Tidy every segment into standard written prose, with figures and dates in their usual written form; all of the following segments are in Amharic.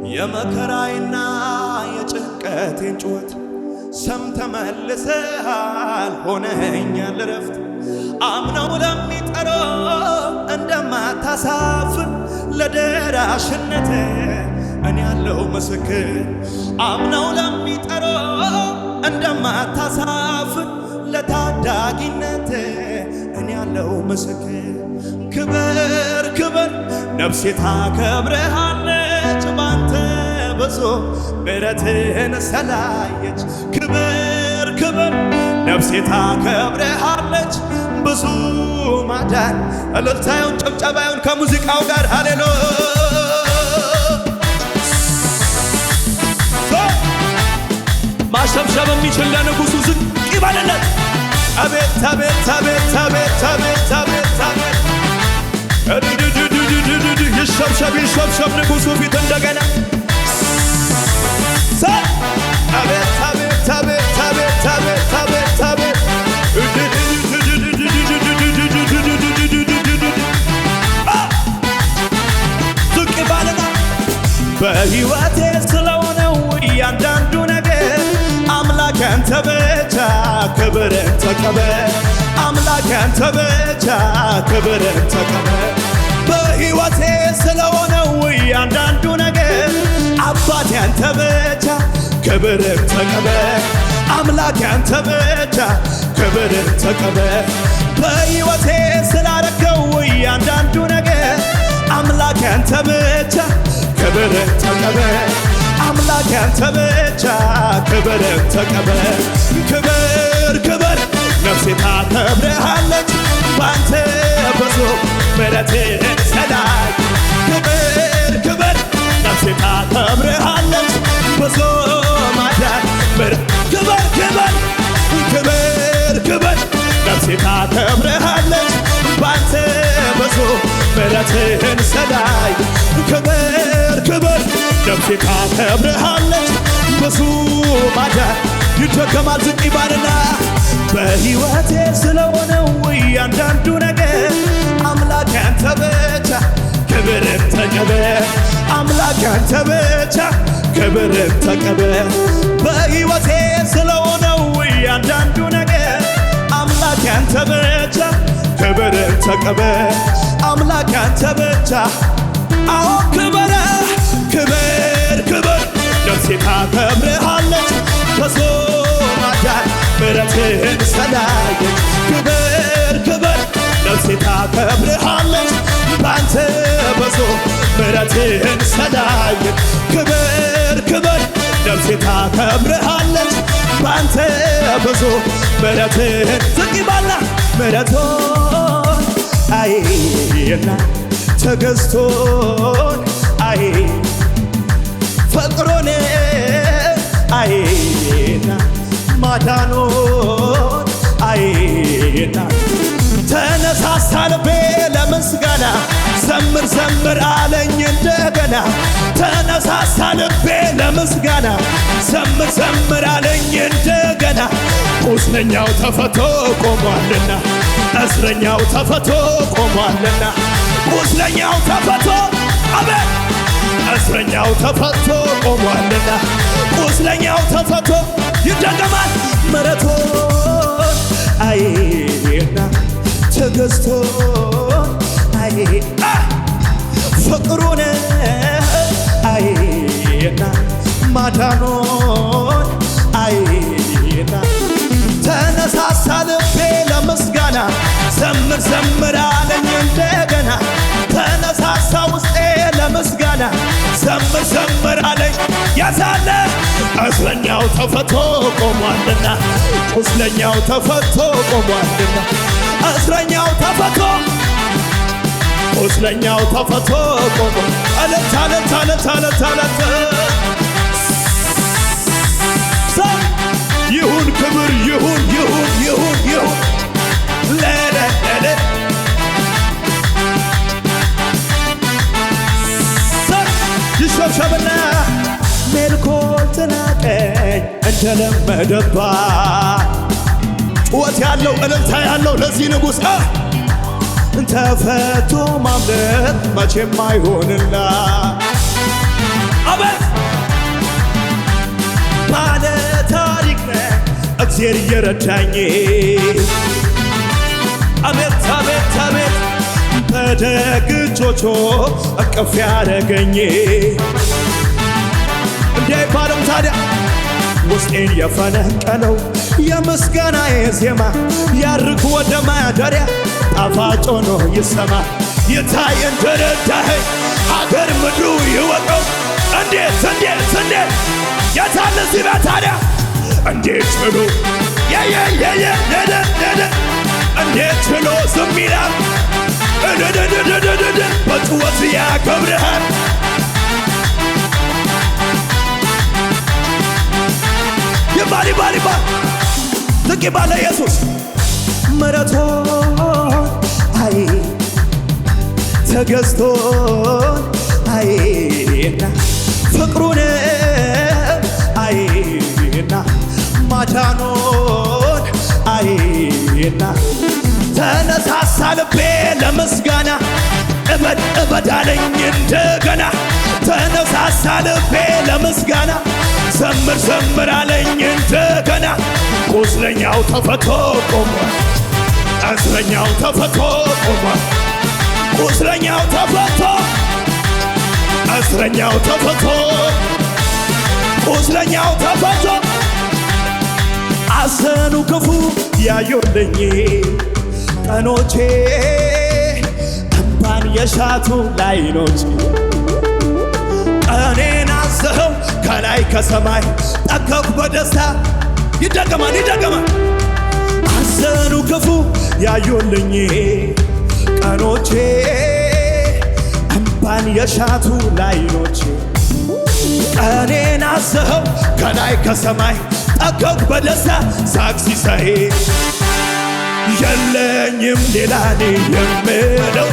የመከራዬና የጭንቀቴን ጩኸት ሰምተህ መልሰሃል፣ ሆነኸኛል ዕረፍት። አምነው ለሚጠራው እንደማታሳፍር ለደራሽነት እኔ ያለው ምስክር። አምነው ለሚጠራው እንደማታሳፍር ለታዳጊነት እኔ ያለው ምስክር። ክበር ክበር ነፍሴ ታከብርሃለች፣ ባንተ ብዙ ምሕረትህን ስላየች። ክበር ክበር ነፍሴ ታከብርሃለች፣ ብዙ ማዳን። እልልታዩን ጭብጨባዩን ከሙዚቃው ጋር ሃሌሉያ። ማሸብሸብ የሚችል ለንጉሡ ዝቅ ይበልለት። አቤት አቤት አቤት አቤት አቤት አቤት አቤት ይሸብሸብ ይሸብሸብ ንጉሡ ፊት እንደገና። አቤት አቤት አቤት አቤት አቤት አቤት አቤት ዝቅ ባለና በሕይወቴ ስለሆነው እያንዳንዱ ነገር አምላክ አንተ ብቻ ክብርን ተቀበል። አምላክ አንተ ብቻ ክብርን ተቀበል። በሕይወቴ ስለሆነው እያንዳንዱ ነገር አባቴ አንተ ብቻ ክብርን ተቀበል። አምላክ አንተ ብቻ ክብርን ተቀበል። በሕይወቴ ስላረከው እያንዳንዱ ነገር አምላክ አንተ ብቻ ክብርን ተቀበል። አምላክ አንተ ብቻ ክብርን ተቀበል። ክብር ክብር ነፍሴ ታከብርሃለች፣ ባንተ ብዙ ምሕረትህን ስላየች። ክብር ክብር ነፍሴ ታከብርሃለች፣ ብዙ ማዳን። ክብር ክብር ክብር ክብር ነፍሴ ታከብርሃለች፣ ባንተ ብዙ ምሕረትህን ስላየች። ክብር ክብር ነፍሴ ታከብርሃለች፣ ብዙ ማዳን። ይደገማል ዝቅ ይባልና በሕይወቴ ስለሆነው እያንዳንዱ ነገር አምላክ አንተ ብቻ ክብርን ተቀበል። አምላክ አንተ ብቻ ክብርን ተቀበል። በሕይወቴ ስለሆነው እያንዳንዱ ነገር አምላክ አንተ ብቻ ክብርን ተቀበል። አምላክ አንተ ብቻ አዎ ክብር ክብር ክብር ነፍሴ ታከብርሃለች፣ ብዙ ማዳን ምሕረትህን ስላየች። ክብር ክብር ነፍሴ ታከብርሃለች፣ ባንተ ብዙ ምሕረትህን ስላየች። ክብር ክብር ነፍሴ ታከብርሃለች፣ ባንተ ብዙ ምሕረትህን ዝቅ ይባልና ምሕረቶን አይና ትዕግሥቱን አይ ፍቅሩን አይና ማዳኑን አይና ተነሳሳ ልቤ ለምስጋና ዘምር ዘምር አለኝ እንደገና። ተነሳሳ ልቤ ለምስጋና ዘምር ዘምር አለኝ እንደገና። ቁስለኛው ተፈቶ ቆሟልና፣ እስረኛው ተፈቶ ቆሟልና። ቁስለኛው ተፈቶ አቤት እስረኛው ተፈቶ ቆሟልና። ቁስለኛው ተፈቶ ይደገማል። ምሕረቱን አይና ትዕግሥቱን አይና ፍቅሩን አይና ማዳኑን አይና ተነሳሳ ልቤ ለምስጋና ዘምር ዘምር አለኝ እንደገና። ተነሳሳ ውስጤ ለምስጋና ዘምር ዘምር አለኝ ያዛለ። እስረኛው ተፈቶ ቆሟልና፣ ቁስለኛው ተፈቶ ቆሟልና። እስረኛው ተፈቶ ቁስለኛው ተፈቶ ቆሞ አለት አለት አለት አለት አለት ይሁን ክብር ይሁን ይሁን ይሁን ይሁን ለለለ ይሸብሸብና ሜልኮል ትናቀኝ እንደለመደባት ጩኸት ያለው እልልታ ያለው ለዚህ ንጉሥ ተፈቶ ማምለክ መቼም አይሆንላ። አቤት እግዜር እየረዳኝ አቤት አቤት አቤት በደግ እጆቹ እቅፍ ያደረገኝ እንዴ ባለም ታዲያ ውስጤን የፈነቀለው የምስጋናዬ ዜማ ያርግ ወደ ማደሪያ ጣፋጭ ሆኖ ይሰማ ይታይ እንደረዳኸኝ ሀገር ምድሩ ይወቀው እንዴት እንዴት እንዴት የታለ እዚህ ቤት ታዲያ እንዴት ብሎ እንዴት ብሎ ዝም ይላል በጭወት ያከብርሃል ይባል ይባል ይባል ዝቅ ባለ ኢየሱስ ምሕረቱን አይ ተገዝቶን አይና ፍቅሩን አይና ማዳኑን አይና ተነሳሳ ልቤ ለምስጋና እበድ አለኝ እንደገና ተነሳሳ ልቤ ለምስጋና ዘምር ዘምር አለኝ እንደገና ቁስለኛው ተፈቶ ቆሟል እስረኛው ተፈቶ ቆሟል ቁስለኛው ተፈቶ እስረኛው ተፈቶ ቁስለኛው ተፈቶ አዘኑ ክፉ ያዩልኝ ቀኖቼ እንባን የሻቱ ላይኖቼ ቀኔን አዘኸው ከላይ ከሰማይ ጠገብኩ በደስታ ይደገማል ይደገማል አዘኑ ክፉ ያዩልኝ ቀኖቼ እንባን የሻቱ ላይኖቼ ቀኔን አዘኸው ከላይ ከሰማይ ጠገብኩ በደስታ ሳቅ ሲሳይ የለኝም ሌላ እኔ የምለው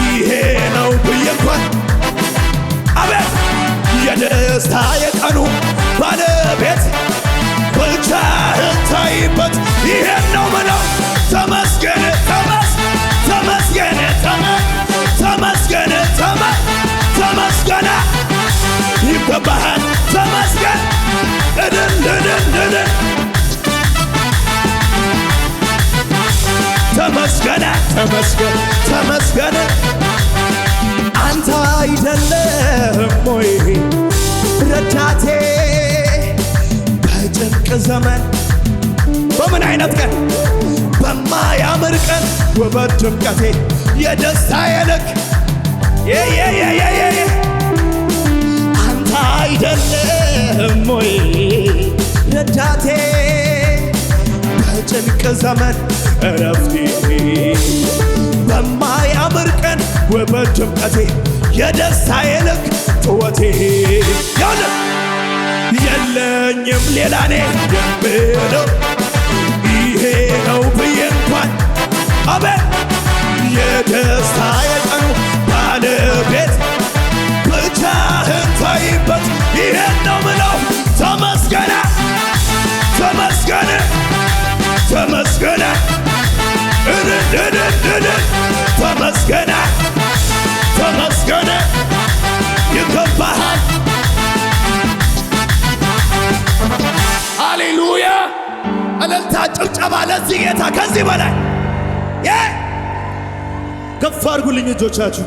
ይሄ ነው ብዬ እንኳን አቤት የደስታ የቀኑ ባለቤት ብቻህን ታይበት ይሄን ነው ምለው ተመስገን ተመስገን ተመስገን ተመስገን ይገባሃል ተመስገን ተመስገን ተመስገን ተመስገን አንተ አይደለም ወይ ረዳቴ በጭንቅ ዘመን በምን አይነት ቀን በማያምር ቀን ውበት ድምቀቴ የደስታዬ ልክ አንተ አይደለም ወይ ረዳቴ በጭንቅ ዘመን እረፍቴ በማያምር ቀን ውበት ድምቀቴ የደስታዬ ልክ ጭወቴ የለኝም ሌላ እኔ የምለው ይሄ ነው ብዬ እንኳን አቤት የደስታ የቀኑ ባለቤት ብቻህን ታይበት ይሄን ነው ምለው ተመስገን ተመስገን ተመስገን ተመስገን ተመስገን ይገባሃል ሃሌሉያ እልልታ ጭብጨባ ለዚህ ጌታ ከዚህ በላይ ከፍ አድርጉልኝ እጆቻችሁ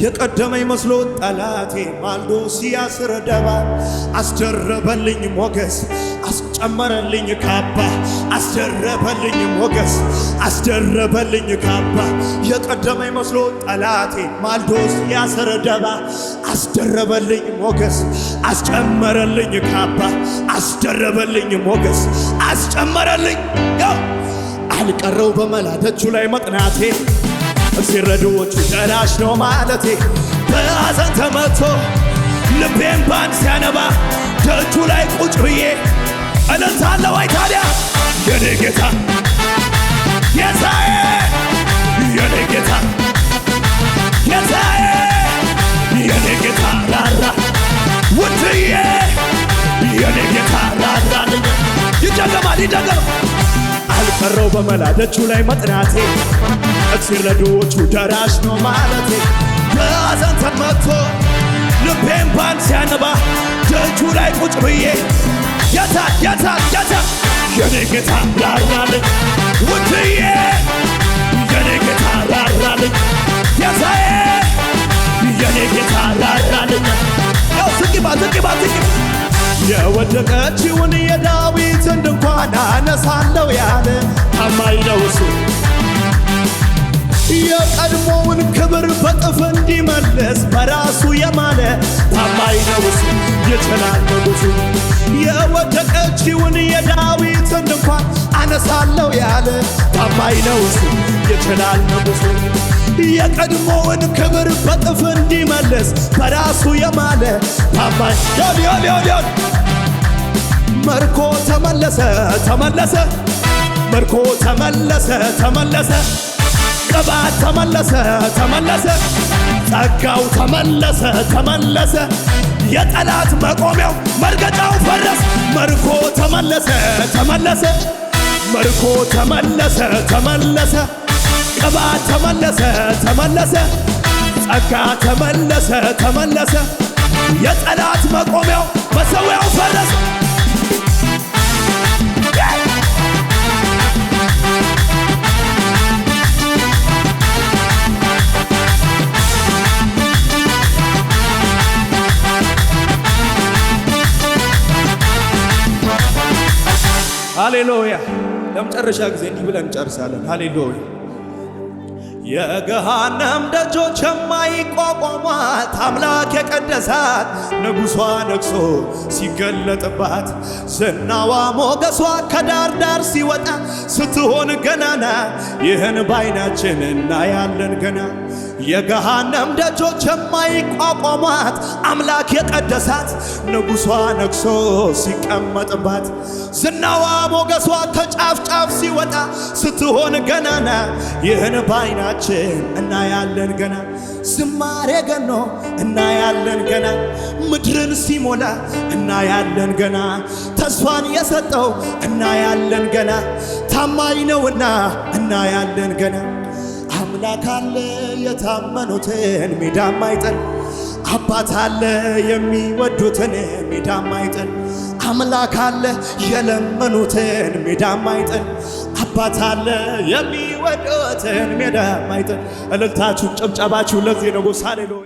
የቀደመኝ መስሎ ጠላቴ ማልዶ ሲያስረደባ አስደረበልኝ ሞገስ አስጨመረልኝ ካባ አስደረበልኝ ሞገስ አስደረበልኝ ካባ የቀደመኝ መስሎ ጠላቴ ማልዶ ሲያስረደባ አስደረበልኝ ሞገስ አስጨመረልኝ ካባ አስደረበልኝ ሞገስ አስጨመረልኝ አልቀረው በመላደቹ ላይ መጥናቴ ሲረዱዎቹ ደራሽ ነው ማለቴ በሐዘን ተመቶ ልቤን ባን ሲያነባ ደጁ ላይ ቁጭ ብዬ እልልታለሁ ወይ ታዲያ የኔ ጌታ ጌታዬ የኔ ጌታ ጌታዬ የኔ ጌታ ራራ ውድዬ የኔ ጌታ ራራልኝ ይደገማል ይደገማል አልቀረው በመላደቹ ላይ መጥናቴ ሲረዱዎቹ ደራሽ ነው ማለቴ በሐዘን ተመቶ ልቤን ባን ሲያነባ ደጁ ላይ ቁጭ ብዬ የታ የኔ ጌታ ራራልኝ ውድዬ የኔ ጌታ ራራልኝ ጌታዬ የኔ ጌታ ራራልኝ ያው ዝግባ የወደቀችውን የዳዊትን ድንኳን አነሳለሁ ያለ ታማኝ ነው እሱ የቀድሞውን ክብር በጥፍ እንዲመልስ በራሱ የማለ ታማኝ ነው እሱ ይችላል ንጉሡ የወደቀችውን የዳዊትን ድንኳን አነሳለሁ ያለ ታማኝ ነው እሱ ይችላል ንጉሡ የቀድሞውን ክብር በጥፍ እንዲመልስ በራሱ የማለ ታማኝ ዮል መርኮ ተመለሰ መርኮ ተመለሰ ቅባት ተመለሰ ጸጋው ተመለሰ የጠላት መቆሚያው መርገጫው ፈረስ መርኮ ተመለሰ መርኮ ተመለሰ ቅባት ተመለሰ ጸጋ ተመለሰ የጠላት መቆሚያው መሠዊያው ፈረስ ሃሌሉያ ለመጨረሻ ጊዜ እንዲህ ብለን እንጨርሳለን ሃሌሉያ የገሃነም ደጆች የማይቋቋሟት አምላክ የቀደሳት ንጉሷ ነግሶ ሲገለጥባት ዝናዋ ሞገሷ ከዳር ዳር ሲወጣ ስትሆን ገናና ይህን ባይናችን እናያለን ገና የገሃነም ደጆች የማይቋቋሟት አምላክ የቀደሳት ንጉሷ ነግሶ ሲቀመጥባት ዝናዋ ሞገሷ ከጫፍ ጫፍ ሲወጣ ስትሆን ገናና ይህን ባይናችን እናያለን ገና ዝማሬ ገኖ እናያለን ገና ምድርን ሲሞላ እናያለን ገና ተስፋን የሰጠው እናያለን ገና ታማኝ ነውና እናያለን ገና አምላክ አለ የታመኑትን ሜዳ ማይጥል አባት አለ የሚወዱትን ሜዳ ማይጥል አምላክ አለ የለመኑትን ሜዳ ማይጥል አባት አለ የሚወዱትን ሜዳ ማይጥል እልልታችሁ ጭብጨባችሁ ለዚህ ንጉሥ ሃሌሉያ